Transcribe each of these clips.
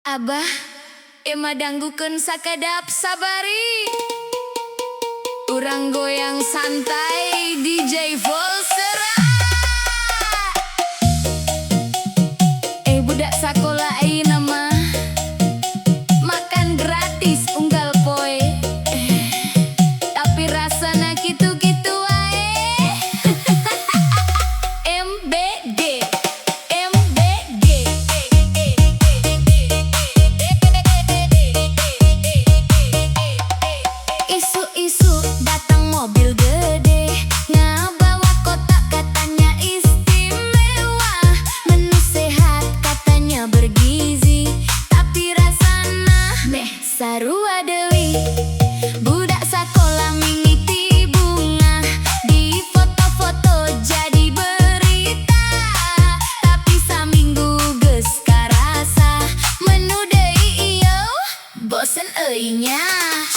Abah, ema danggukeun sakedap sabari. Urang goyang santai DJ Volsera. Budak sakola ayeuna mah makan gratis unggal poe. Tapi rasana kitu-kitu wae. MBG Isu-isu datang mobil gede, ngabawa kotak katanya istimewa. Menu sehat katanya bergizi, tapi rasana meh sarua deui. Budak sakola mingiti bunga, di foto-foto jadi berita. Tapi saminggu geus karasa, menu deui ieu bosen euy nya.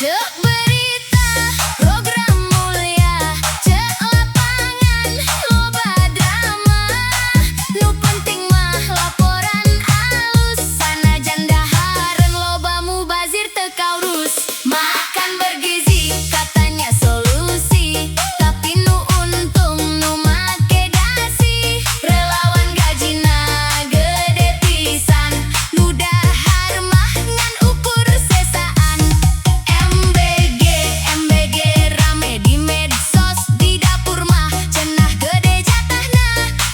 Ceuk berita, program mulia, ceuk lapangan, loba drama. Nu penting mah laporan alus, sanajan dahareun loba mubazir teu kaurus. Makan bergizi katanya solusi, tapi nu untung nu make dasi. Relawan gajina gede pisan, nu dahar mah ngan ukur sesaan. MBG rame di medsos, di dapur mah cenah gede jatahna.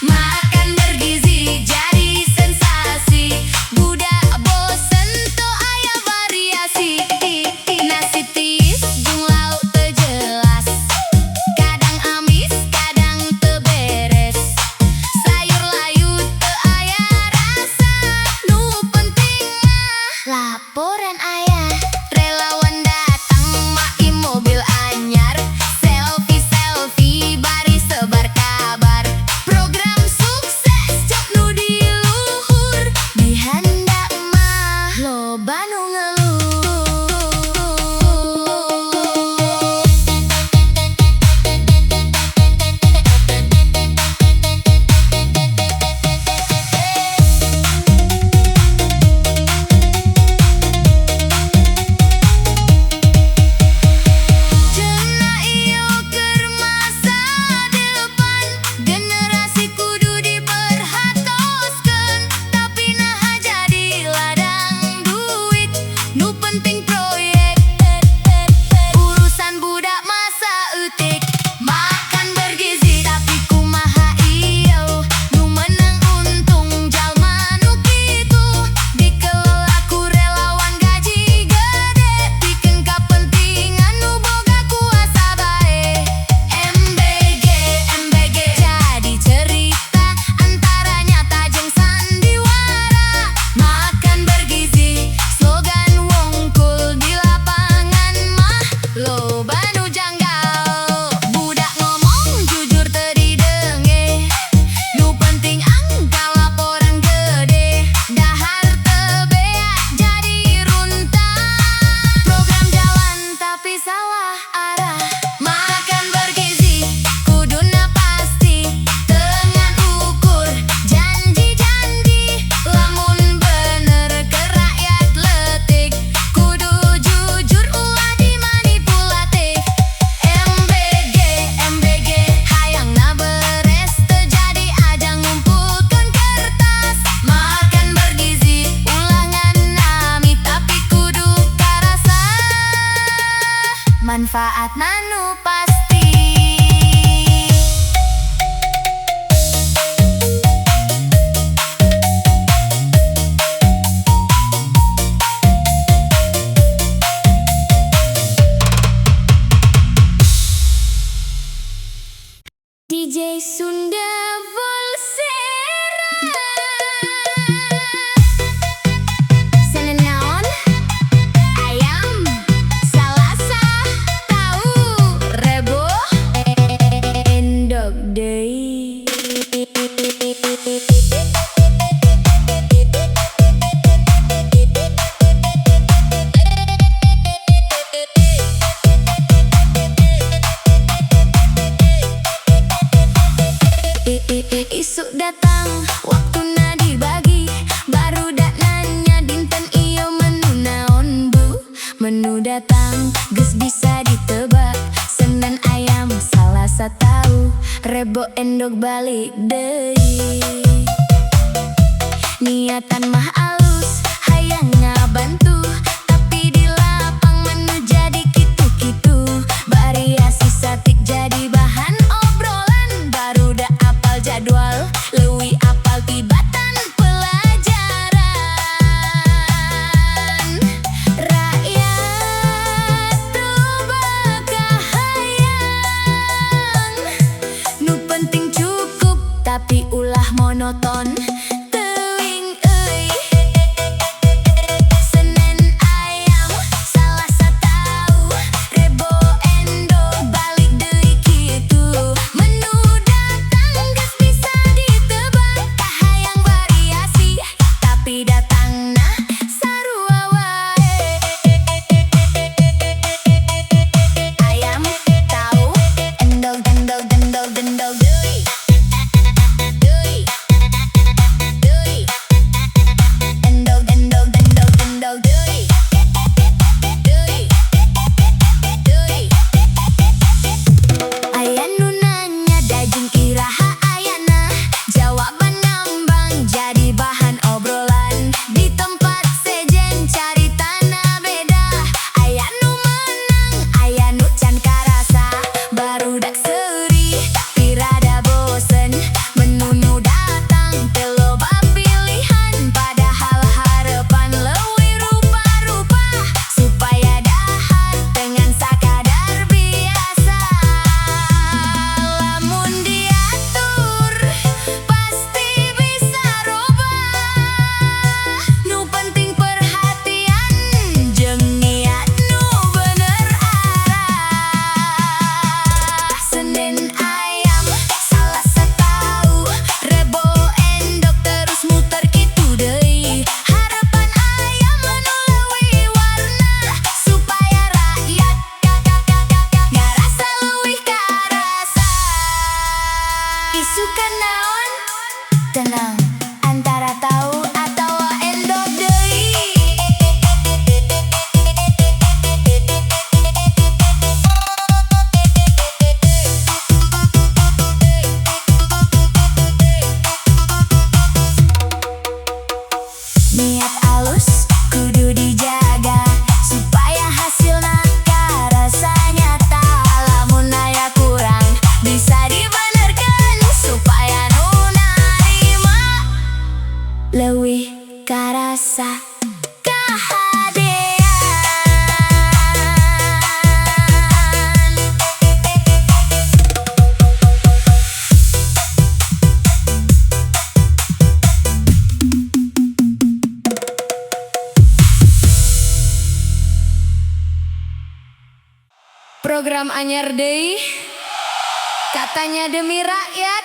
Makan bergizi jadi sensasi, budak bosen teu aya variasi. Nasi tiis jeung lauk teu jelas, kadang amis kadang teu beres. Sayur layut teu aya rasa, nu penting mah laporan aya. Relawan datang maki mobil anyar, selfie bari sebar kabar. Program sukses cok nu di luhur, di handap mah loba nu ngeluh. Cenah ieu keur masa depan, generasi kudu diperhatoskeun. Tapi naha jadi ladang duit, nu penting proyek. Urusan budak masa eutik. Makan bergizi tapi kumaha ieu, nu menang untung jalma nu kitu. Dikelola ku relawan gaji gede, pikeun kapentingan nu boga kuasa bae. MBG jadi cerita antara nyata jeung sandiwara. Makan bergizi slogan wungkul di lapangan mah loba nu janggal. Budak ngomong jujur teu didenge, nu penting angka laporan gede. Dahar teu bea jadi runtah, program jalan tapi salah arah. Makan bergizi kuduna pasti, dengan ukur janji-janji. Lamun bener ke rakyat leutik, kudu jujur ulah dimanipulatif. MBG hayangna beres, teu jadi ajang ngumpulkeun kertas. Makan bergizi ulangan nami, tapi kudu karasa manfaatna nu pasti. DJ Sunda Volsera. Senenaon ayam, salasa, tahu, rebo, endog deui. Isu datang, waktuna dibagi, barudak nanya dinten ieu datang, geus bisa ditebak. Senen ayam Salasa tahu, Rebo endog balik deui. Niatan mah alus, hayang ngabantu, tapi di lapang menu jadi kitu-kitu. Variasi satik jadi bahan obrolan, barudak apal jadwal, leuwih apal tibatan pelajaran. Rakyat teu bakahayang, nu penting cukup tapi ulah monoton. Isukan naon? Tenang, antara tahu atau endog deui. Niat alus kudu dijaga supaya hasilna karasa nyata. Lamun aya kurang bisa dibenerkeun supaya nu narima leuwih karasa kahadean. Program anyar deui, katanya demi rakyat,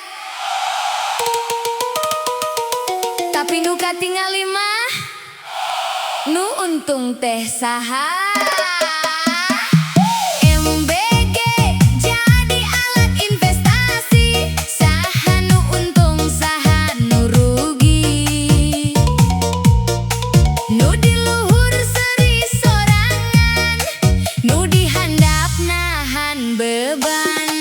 tapi nu katingali mah nu untung teh saha. MBG jadi alat investasi, saha nu untung saha nu rugi. Nu di luhur seuri sorangan, nu di handap nahan beban.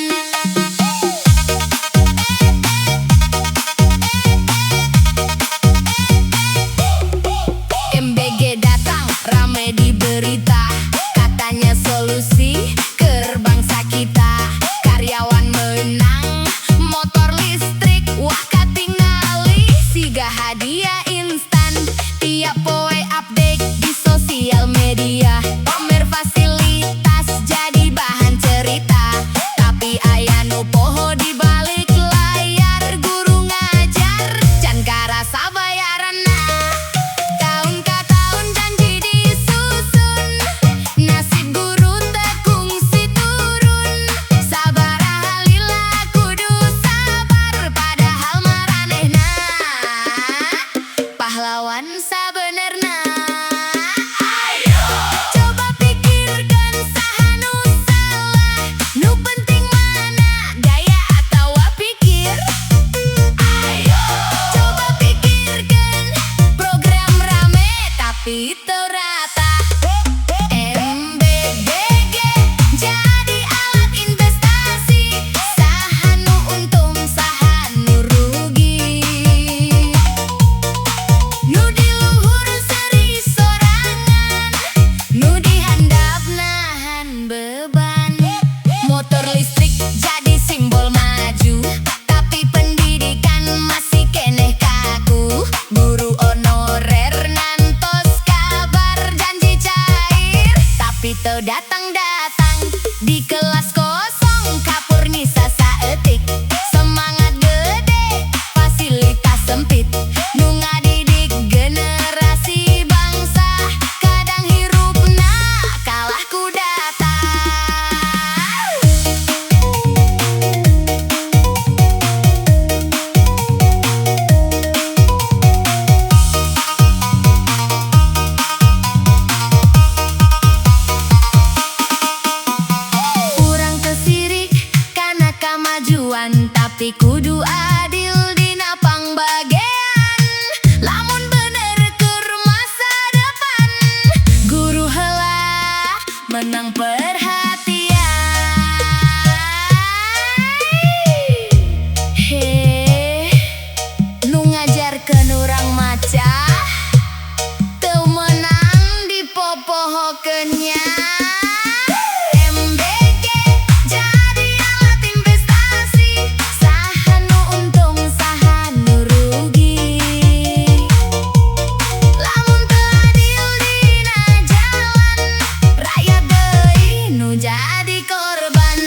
MBG datang rame di berita, katanya solusi keur bangsa kita. Karyawan menang motor listrik, wah katingali siga hadiah instan. Tiap poe update di sosial media, pamer fasilitas jadi bahan cerita. Tapi aya nu poho di balik layar, guru ngajar can karasa bayaranna. Tahun ka tahun janji disusun, nasib guru teu kungsi turun. Sabaraha lila kudu sabar, padahal maranehna pahlawan sabenerna. Ayo coba pikirkan saha nu salah, nu penting mana gaya atau pikir. Ayo coba pikirkan, program rame tapi teu rata. MBG pokoknya MBG jadi alat investasi. Sahanu untung, sahanu rugi. Lamun teu adil dina jalan, rakyat deui nu jadi korban.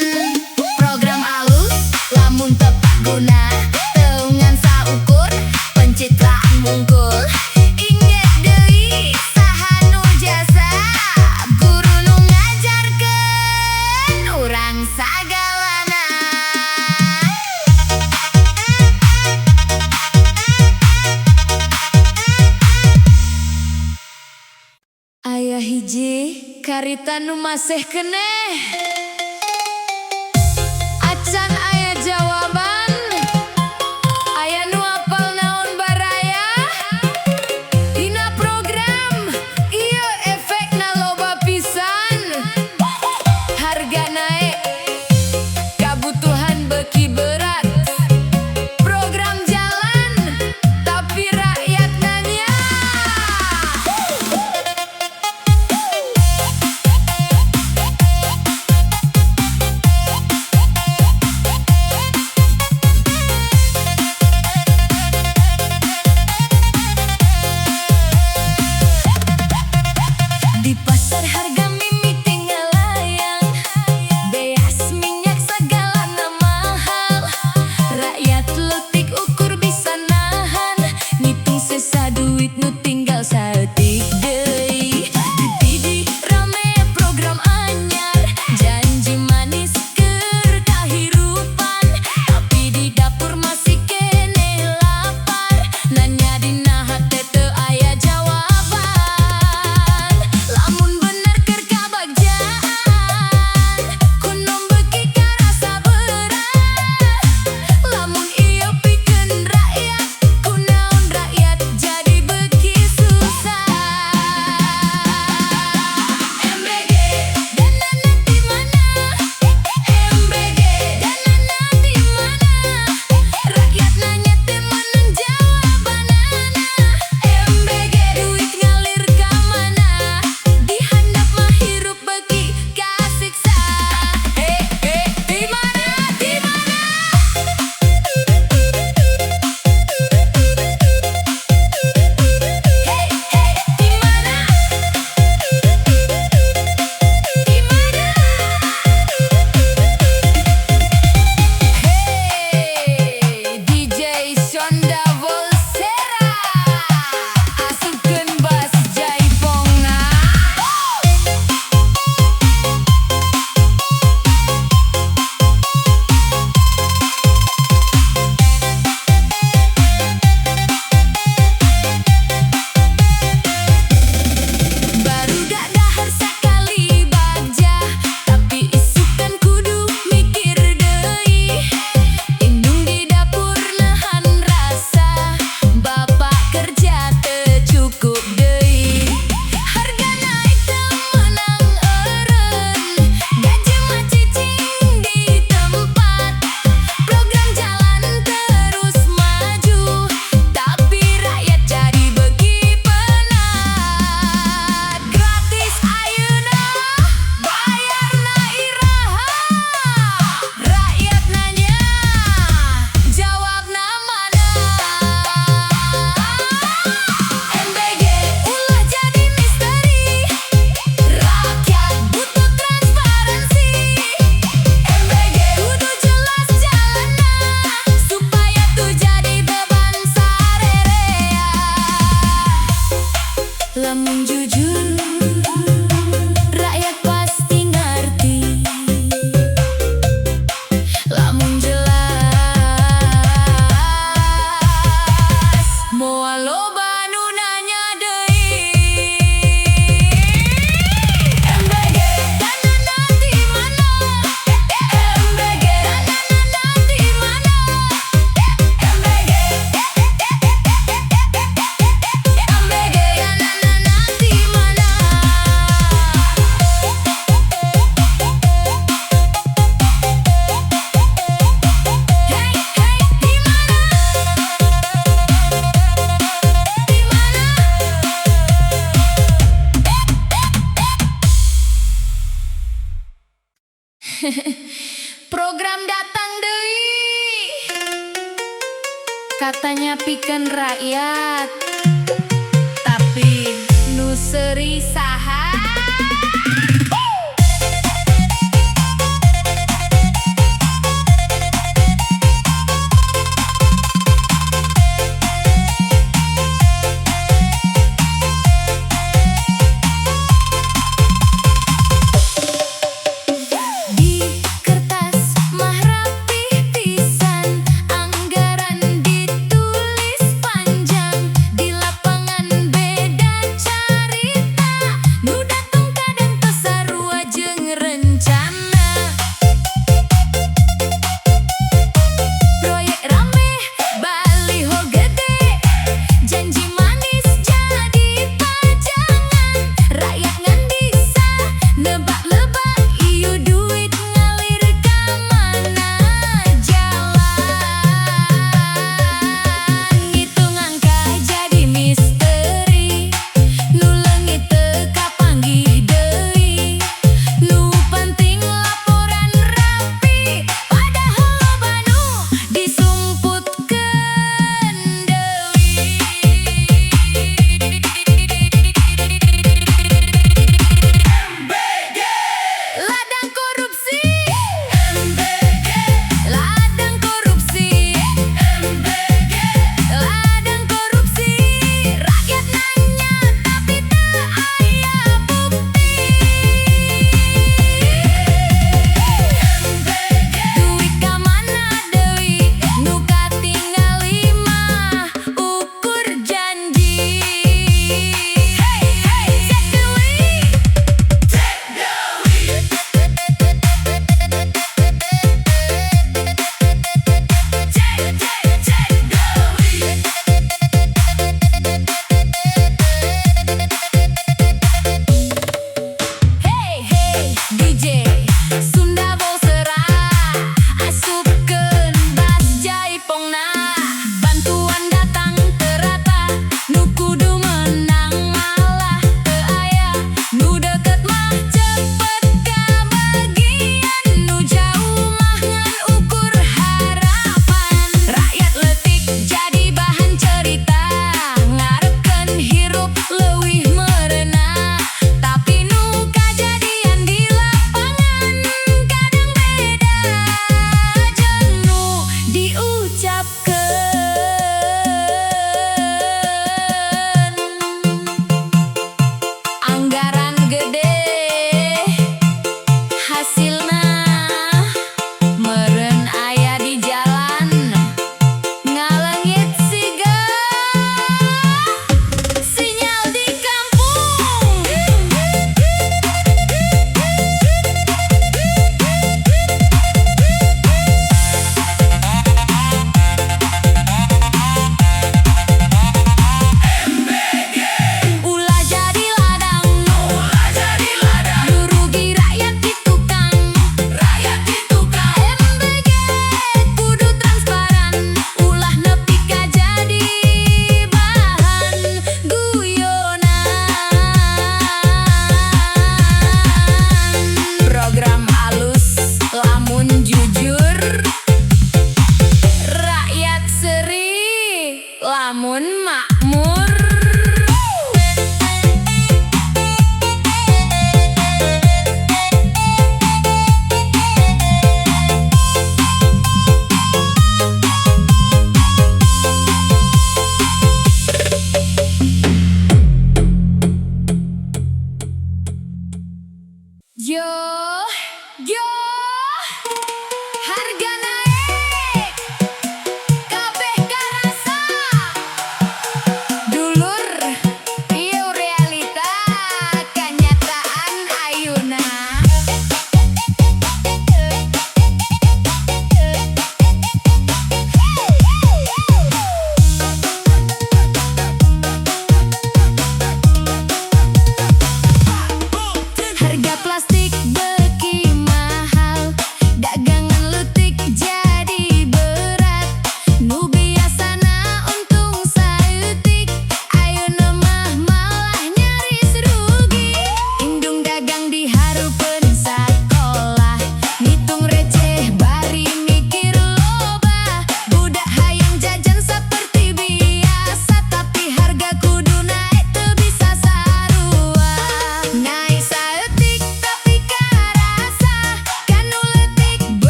Program alus lamun tepat guna, teungan saukur pencitraan mungkul. Inget deui sahanu jasa, guru nu ngajarkeun urang sagalana. Aya hiji karita nu masih keneh, acan aya jawaban. Aya nu apal naon baraya dina program ieu, efekna loba pisan. Harga naek, kabutuhan beuki berat. Program jalan tapi rakyat nanya. Di pasar harga mimi tinggal layang, beas minyak segalana mahal. Rakyat leutik ukur bisa nahan, ngitung sisa duit nu tinggal saeutik deui. Dipidi rame program anyar, janji manis keur kahirupan, tapi di dapur masih keneh lapar. Nanya dina hate teu aya jawaban. Lamun bener keur kabagjaan, kunom beuki karasa berat. Lamun ieu pikeun rakyat, kunaon rakyat jadi beuki susah. MBG danana di mana? MBG danana di mana? Rakyat nanya teu meunang jawabanana. MBG duit ngalir ka mana? Di handap mah hirup beuki kasiksa. Di mana? Di mana? Di mana? Di mana? DJ Shonda Volsera, asupkeun bass jaiponga. Barudak dahar sakali bagja, tapi isukan kudu mikir deui. Indung di dapur nahan rasa, bapak kerja teu cukup deui. Harga naik teu meunang eureun, gaji mah cicing di tempat. Program jalan terus maju, tapi rakyat jadi beuki penat. Gratis ayeuna, bayarna iraha. Rakyat nanya, jawabna mana? MBG ulah jadi misteri, rakyat butuh transparansi. MBG kudu jelas jalanna, supaya tu jadi beban sarerea. Lamun jujur, rakyat pasti ngarti. Lamun jelas, moal loba nu nanya deui. MBG danana di mana? MBG danana di mana? MBG MBG danana di mana? Program datang deui, katanya pikeun rakyat, tapi nu seuri saha? Lamun makmur. Yo, yo, harga naik, kabeh karasa. Dulur, ieu realita kenyataan ayeuna. Harga plastik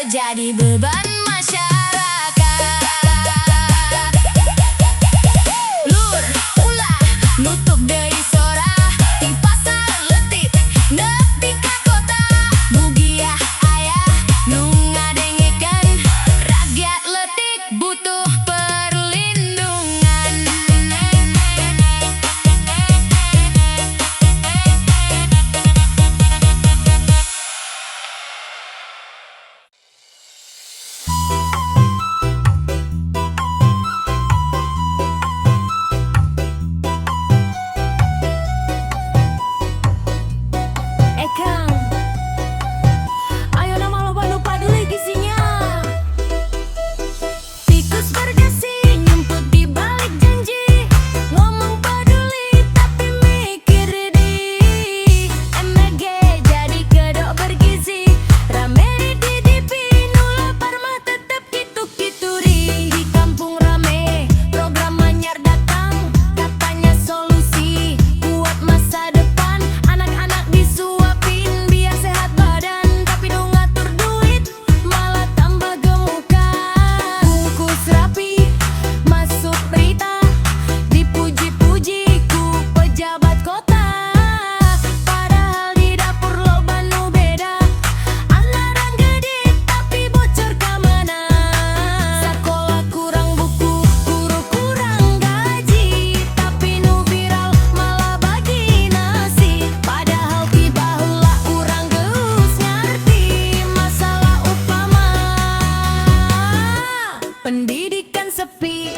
jadi beban masyarakat. Lur, ulah, nutup deui sora di pasar leutik nepi ka kota. Mugia aya nu ngadengkeun rakyat leutik butuh perlindungan. Kang, ayo nama lo nu paduli gisinya. Tikus berdasi nyumput di balik janji, ngomong peduli tapi mikir di MG jadi kedok bergizi. Rame di TV nu lapar mah tetep gitu-gitu di kampung rame. Program anyar datang katanya solusi buat masa depan. Anak-anak disuapin biar sehat badan, tapi nu ngatur duit malah tambah gemukan. Bungkus rapi masuk berita, dipuji-puji ku pejabat kota. Padahal di dapur loba nu beda, anggaran gede tapi bocor ka mana. Sakola kurang buku, guru kurang gaji, tapi nu viral malah bagi nasi. Padahal tiba heula urang geus ngarti masalah upama pendidikan sepi.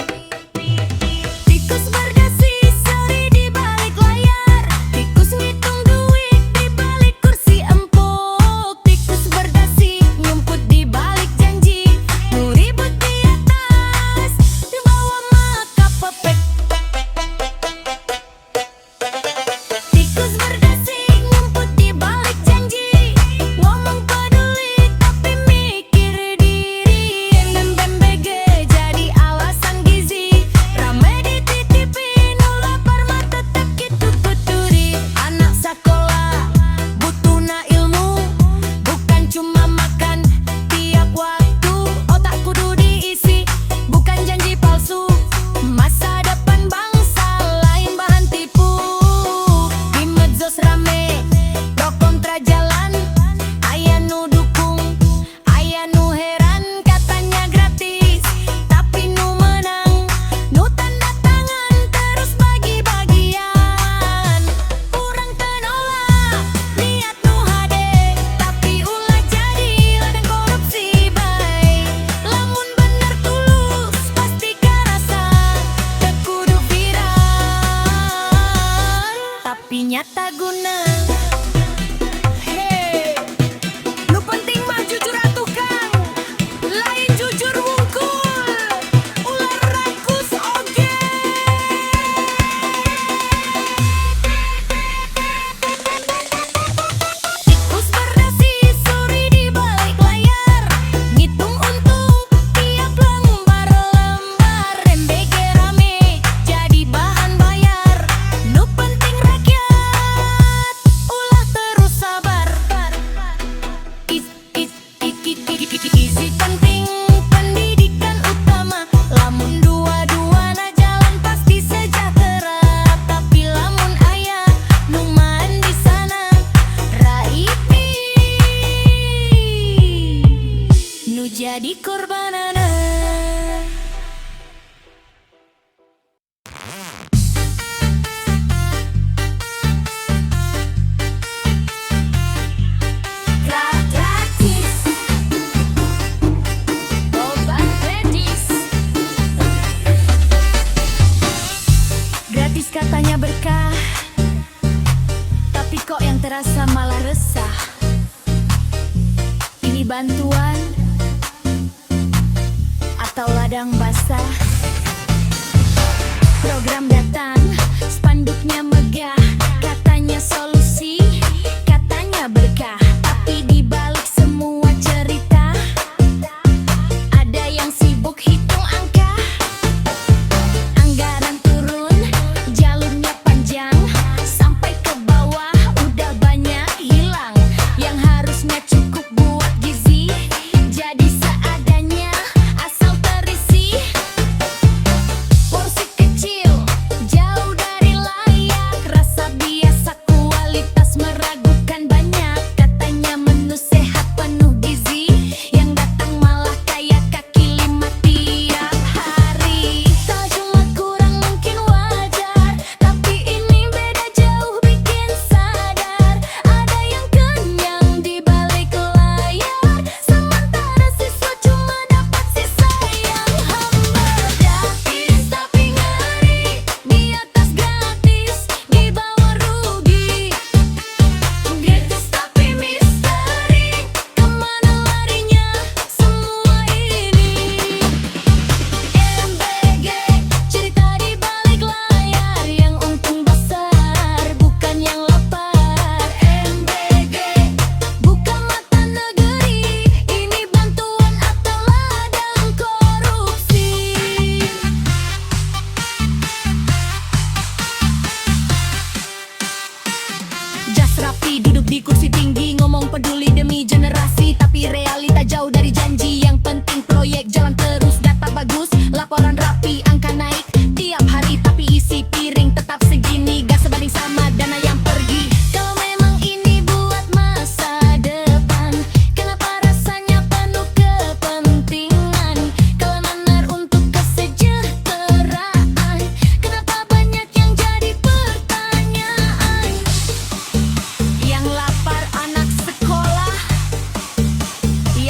Tikus berdasi seri di balik layar, tikus ngitung duit di balik kursi empuk. Tikus berdasi nyumput di balik janji, nu ribut di atas, di bawah mah kapepek. Tikus berdasi nyumput di balik janji, ngomong peduli tapi mikir diri. MBG jadi alasan gizi, rame di TV nu lapar mah tetep kitu tuturi. Anak sakola butuhna ilmu, bukan cuma makan tiap waktu. Otak kudu diisi, bukan janji palsu. Masa depan bangsa lain bahan tipu. Di medsos rame, pro kontra jalan. Aya nu dukung, aya nu heran. Katanya gratis, tapi nu menang, nu tanda tangan terus bagi-bagian. Urang teu nolak niat nu hade, tapi ulah jadi ladang korupsi bae. Lamun bener tulus pasti karasa, teu kudu viral tapi nyata guna. Hey, nu penting mah jujur atuh Kang, lain jujur wungkul, ulah rakus oge. Tikus berdasi suri di balik layar, ngitung untung tiap lembar-lembar. MBG rame jadi bahan bayar, nu penting rakyat ulah terus sabar. Gizi penting, pendidikan utama. Lamun dua-duana jalan pasti sejahtera, tapi lamun aya nu maan di sana raipi nu jadi korbanana. Gratis, obat medis. Gratis katanya berkah, tapi kok yang terasa malah resah. Ini bantuan atau ladang basah? Program datang, spanduknya megah, katanya solusi, katanya berkah. Tapi di balik semua cerita, ada yang sibuk hitung angka. Anggaran turun, jalurnya panjang, sampai ke bawah udah banyak hilang. Yang harusnya cukup buat gizi, jadi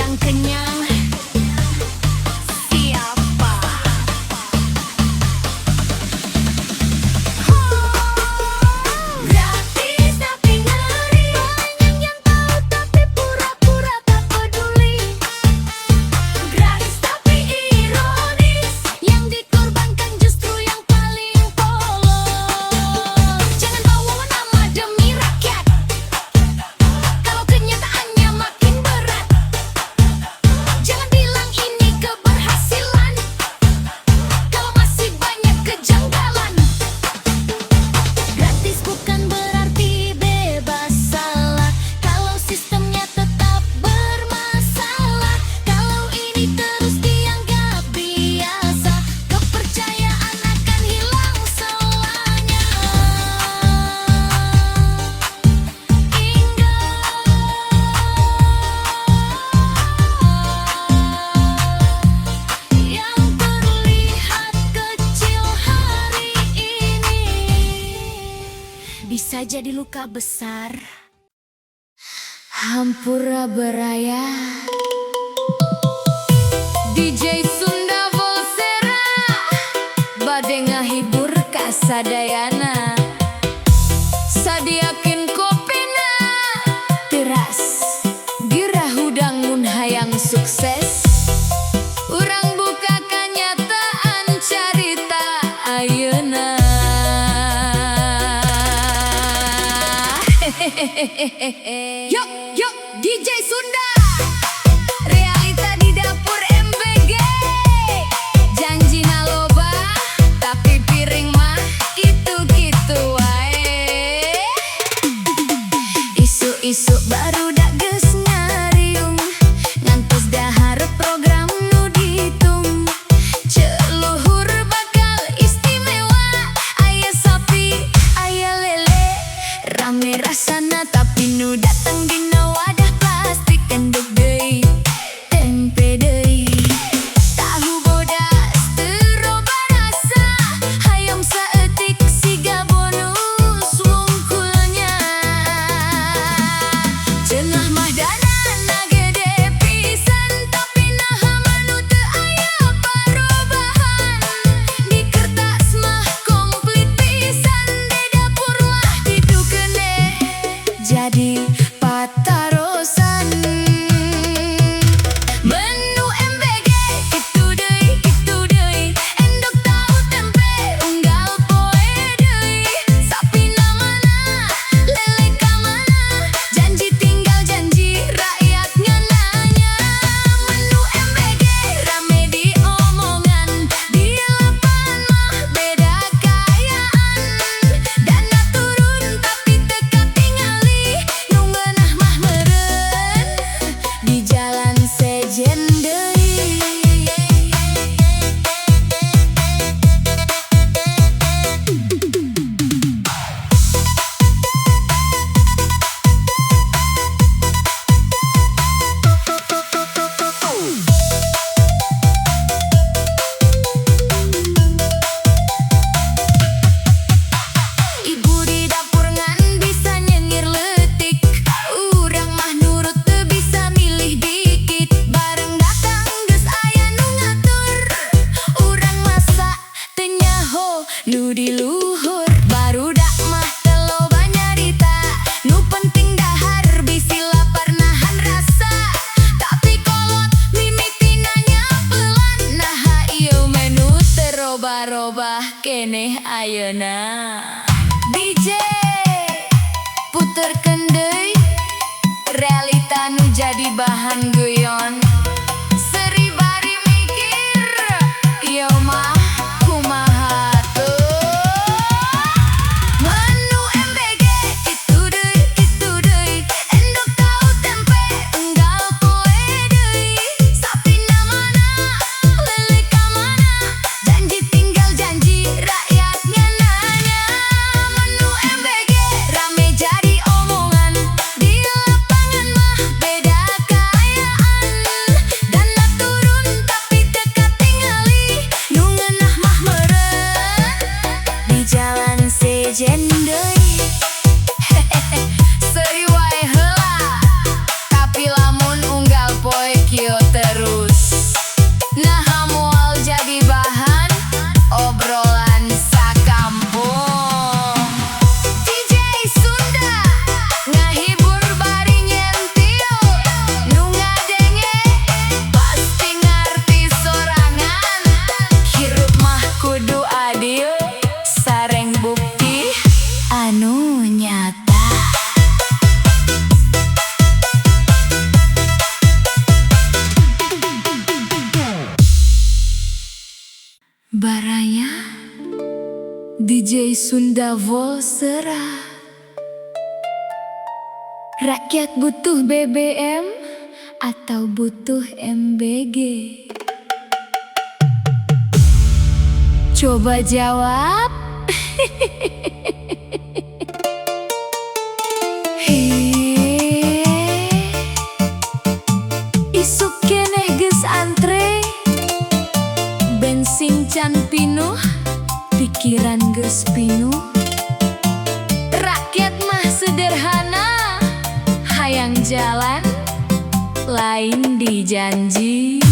yang kenyang. Siapa? Gratis tapi ngeri, banyak yang tahu tapi pura-pura tak peduli. Gratis tapi ironis, yang dikorbankan justru yang paling polos. Jangan bawa nama demi rakyat, kalau kenyataannya makin berat. Jangan bilang ini keberhasilan, kalau masih banyak kejanggalan. Gratis bukan berarti bebas salah, kalau sistemnya tetap bermasalah. Kalau ini terus dianggap biasa, kepercayaan akan hilang selamanya. Yang terlihat kecil hari ini bisa jadi luka besar. Hampura beraya. DJ Sunda Volsera bade ngahibur kasadayana, sadiakin kopena teras girah hudang mun hayang sukses. Urang buka kenyataan carita ayeuna. Yuk, yuk, DJ Sunda. Realita di dapur MBG. Janjina loba, tapi piring mah gitu-gitu wae. Isu-isu baru dak geus ngariung, ngantos dahar program nu dihitung. Celuhur bakal istimewa, aya sapi, aya lele, rame rasana tapi nu datang dina wadah plastik. Endog deui, tempe deui, tahu bodas teu roba rasa, hayam saeutik siga bonus wungkulnya. Cenah mah danana gede pisan, tapi naha manu teu aya parobahan. Di kertas mah komplit pisan, di dapur mah didukeun jadi patarosan. Menu MBG kitu deui, endog tahu tempe unggal poe deui. Sapi na mana, lele ka mana, janji tinggal janji rakyat ngeunanya. Menu MBG rame diomongan, di lapangan mah beda kayaan. Dana turun tapi teu katingali, nu ngeunah mah meureun di jalan sejen deui. Ibu di dapur ngan bisa nyengir leutik, urang mah nurut teu bisa milih dikit. Bareng datang geus aya nu ngatur, urang masak teu nyaho nu di luhur. Barudak mah teu loba nyarita, nu penting dahar bisi lapar nahan rasa. Tapi kolot mimiti nanya pelan, naha ieu menu teu roba-roba keneh ayeuna. DJ puterkeun deui, realita nu jadi bahan guyon. Seri bari mikir, ieu mah kumaha tuh. Menu MBG kitu deui, endog tahu tempe unggal poe deui. Sapi na mana, lele ka mana, janji tinggal janji rakyat ngeunanya. Menu MBG rame jadi omongan, di lapangan mah beda kayaan. DJ Sunda Volsera. Rakyat butuh BBM atau butuh MBG? Coba jawab. Isuk keneh geus antre, bensin can pinuh, pikiran geus pinuh. Rakyat mah sederhana, hayang jalan, lain dijanji.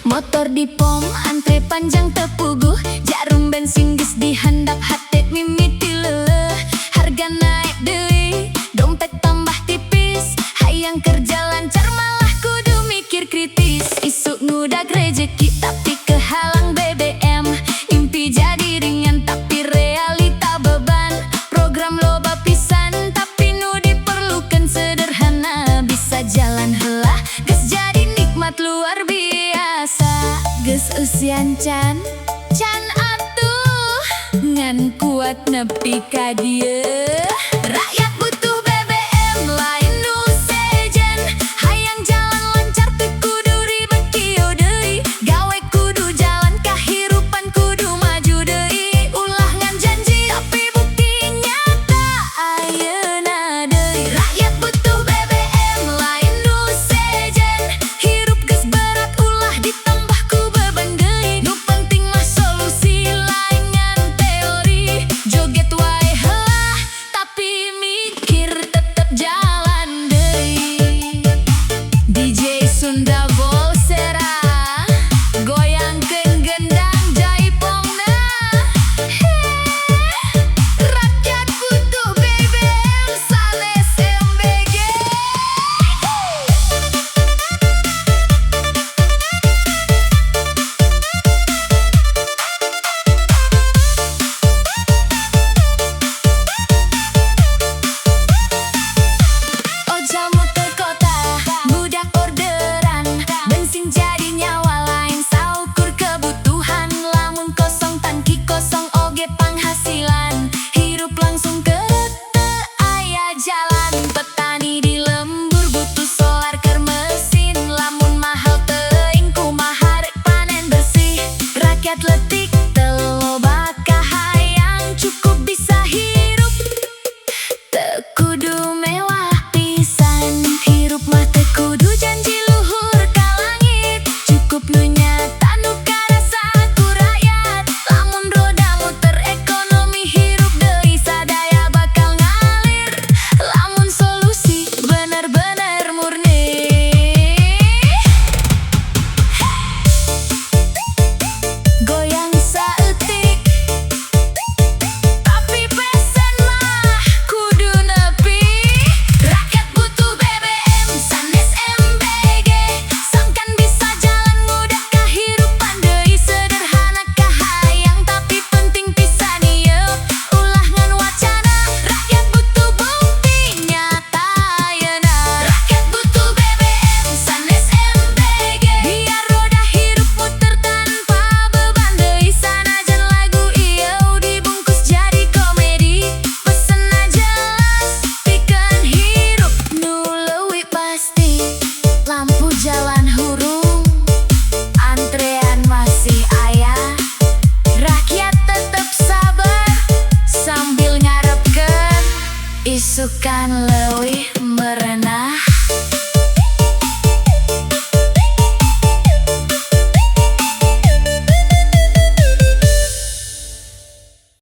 Motor di pom antre panjang tepuguh, jarum bensin geus dihandap hate mimiti leuleuh. Harga naik deui, dompet tambah tipis, hayang kerja lancar malah kudu mikir kritis. Isuk ngudag rejeki tapi kehalang BBM, impi jadi ringan tapi realita beban. Program loba pisan tapi nu diperlukan sederhana, bisa jalan heula geus jadi nikmat luar biasa. Geus usian can atuh, ngan kuat nepi ka dieu. Rakyat butuh BBM lain nu sejen, hayang jalan lancar teu kudu ribet kieu deui. Gawe kudu jalan, kahirupan kudu maju deui. Ulah ngan janji tapi bukti nyata ayeuna deui. Rakyat butuh BBM lain nu sejen, hirup geus berat ulah ditambah ku beban deui. Nu penting mah solusi lain ngan teori, joget wae heulah tapi mikir tetep jalan deui. DJ Sunda Volsera, goyangkeun gendang jaipongna. Rakyat butuh BBM sanes MBG. Ojol muter kota, budak orderan, bensin jadi nyawa lain saukur kebutuhan. Lamun kosong tangki kosong oge penghasilan, hirup langsung keret teu aya jalan. Petani di lembur butuh solar keur mesin, lamun mahal teuing kumaha rek panen bersih. Rakyat letik teu loba kahayang, cukup bisa hirup teu kudu mewah pisan. Hirup mah teu kudu janji luhur ka langit, cukup nu nyata nu karasa ku rakyat. Lamun roda muter ekonomi hirup deui sadaya bakal ngalir, lamun solusi bener-bener murni. Goyang saeutik tapi pesen mah kudu nepi. Rakyat butuh BBM sanes MBG, sangkan bisa jalan mudah kahirupan deui. Sederhana kahayang tapi penting pisan ieu, ulah ngan wacana. Rakyat butuh bukti nyata ayeuna. Rakyat butuh BBM sanes MBG, biar roda hirup muter tanpa beban deui. Sanajan lagu ieu dibungkus jadi komedi, pesenna jelas pikeun hirup nu leuwih pasti. Lampu jalan hurung, antrean masih aya, rakyat tetep sabar sambil ngarepkeun isukan leuwih merenah.